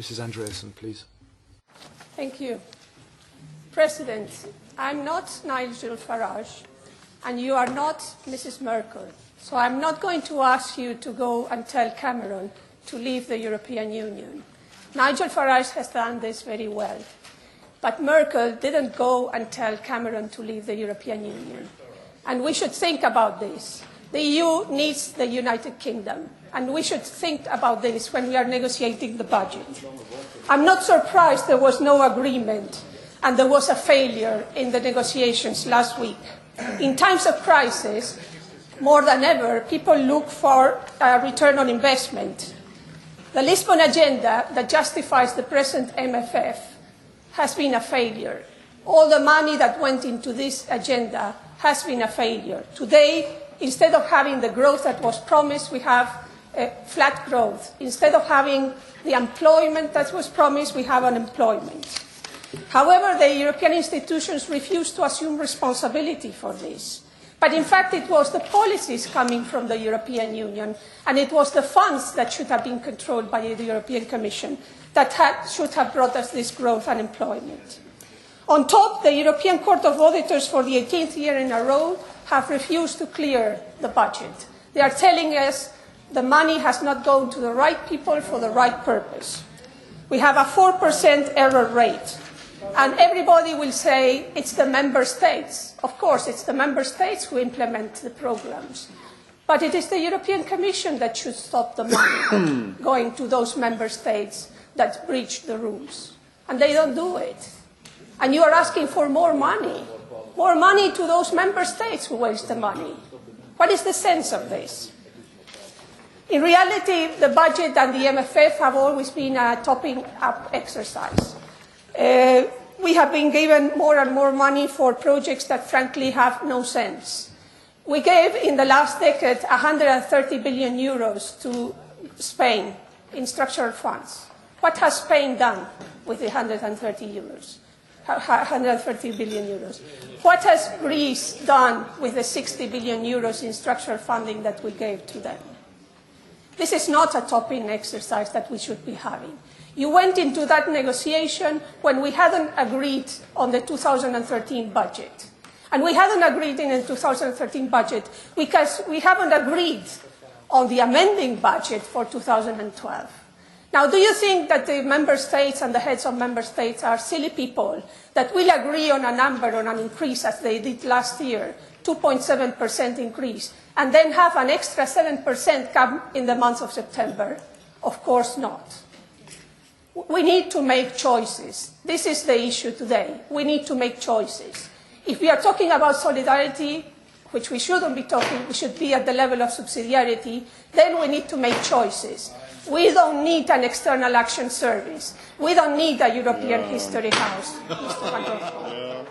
Mrs. Andreasen, please. Thank you. President, I'm not Nigel Farage, and you are not Mrs. Merkel. So I'm not going to ask you to go and tell Cameron to leave the European Union. Nigel Farage has done this very well. But Merkel didn't go and tell Cameron to leave the European Union. And we should think about this. The EU needs the United Kingdom, and we should think about this when we are negotiating the budget. I'm not surprised there was no agreement and there was a failure in the negotiations last week. In times of crisis, more than ever, people look for a return on investment. The Lisbon agenda that justifies the present MFF has been a failure. All the money that went into this agenda has been a failure. Today, instead of having the growth that was promised, we have flat growth. Instead of having the employment that was promised, we have unemployment. However, the European institutions refuse to assume responsibility for this. But in fact, it was the policies coming from the European Union, and it was the funds that should have been controlled by the European Commission that should have brought us this growth and employment. On top, the European Court of Auditors for the 18th year in a row have refused to clear the budget. They are telling us the money has not gone to the right people for the right purpose. We have a 4% error rate. And everybody will say it's the member states. Of course, it's the member states who implement the programs. But it is the European Commission that should stop the money going to those member states that breach the rules. And they don't do it. And you are asking for more money to those member states who waste the money. What is the sense of this? In reality, the budget and the MFF have always been a topping up exercise. We have been given more and more money for projects that frankly have no sense. We gave in the last decade 130 billion euros to Spain in structural funds. What has Spain done with the 130 billion euros? What has Greece done with the 60 billion euros in structural funding that we gave to them? This is not a topping exercise that we should be having. You went into that negotiation when we hadn't agreed on the 2013 budget. And we hadn't agreed in the 2013 budget because we haven't agreed on the amending budget for 2012. Now, do you think that the member states and the heads of member states are silly people that will agree on a number, on an increase as they did last year, 2.7% increase, and then have an extra 7% come in the month of September? Of course not. We need to make choices. This is the issue today. We need to make choices. If we are talking about solidarity, which we shouldn't be talking, we should be at the level of subsidiarity, then we need to make choices. We don't need an external action service. We don't need a European History House. Mr. Van Rompuy.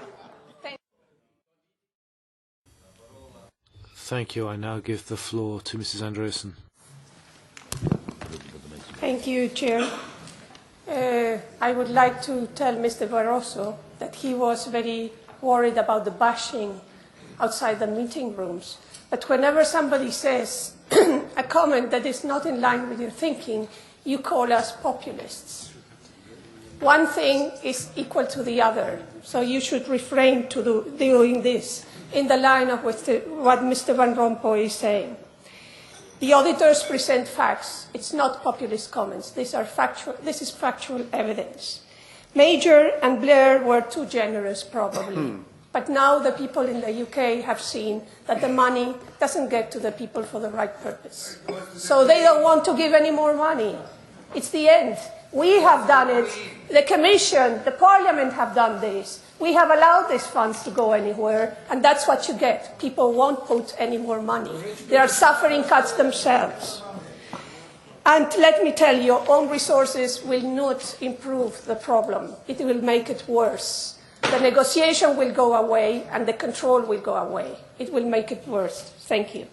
Thank you. I now give the floor to Mrs. Andreasen. Thank you, Chair. I would like to tell Mr. Barroso that he was very worried about the bashing outside the meeting rooms. But whenever somebody says a comment that is not in line with your thinking, you call us populists. One thing is equal to the other, so you should refrain to doing this in the line of what Mr. Van Rompuy is saying. The auditors present facts. It's not populist comments. This is factual evidence. Major and Blair were too generous, probably. But now the people in the UK have seen that the money doesn't get to the people for the right purpose. So they don't want to give any more money. It's the end. We have done it. The Commission, the Parliament have done this. We have allowed these funds to go anywhere, and that's what you get. People won't put any more money. They are suffering cuts themselves. And let me tell you, own resources will not improve the problem. It will make it worse. The negotiation will go away, and the control will go away. It will make it worse. Thank you.